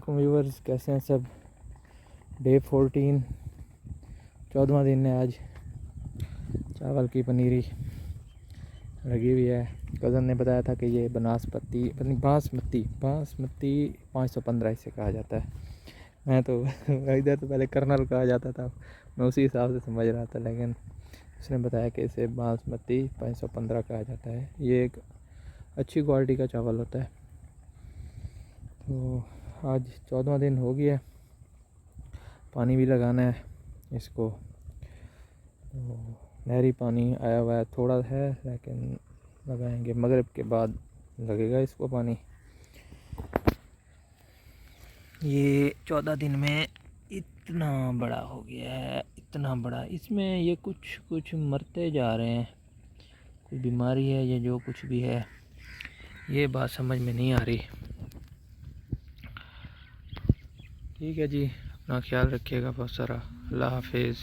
वालेकुम व्यूवर्स, कैसे हैं सब। डे 14, 14वां दिन है आज। चावल की पनीरी लगी हुई है। कज़न ने बताया था कि ये बासमती 515 इसे कहा जाता है। मैं तो इधर तो पहले कर्नल कहा जाता था, मैं उसी हिसाब से समझ रहा था, लेकिन उसने बताया कि इसे बासमती 515 कहा जाता है। ये एक अच्छी क्वालिटी का चावल होता है। तो आज 14वां दिन हो गया, पानी भी लगाना है इसको। तो नहरी पानी आया हुआ है, थोड़ा है लेकिन लगाएंगे, मगरिब के बाद लगेगा इसको पानी। ये 14 दिन में इतना बड़ा हो गया है, इतना बड़ा। इसमें ये कुछ मरते जा रहे हैं, कोई बीमारी है या जो कुछ भी है, ये बात समझ में नहीं आ रही। ठीक है जी, अपना ख्याल रखिएगा बहुत सारा। अल्लाह हाफिज़।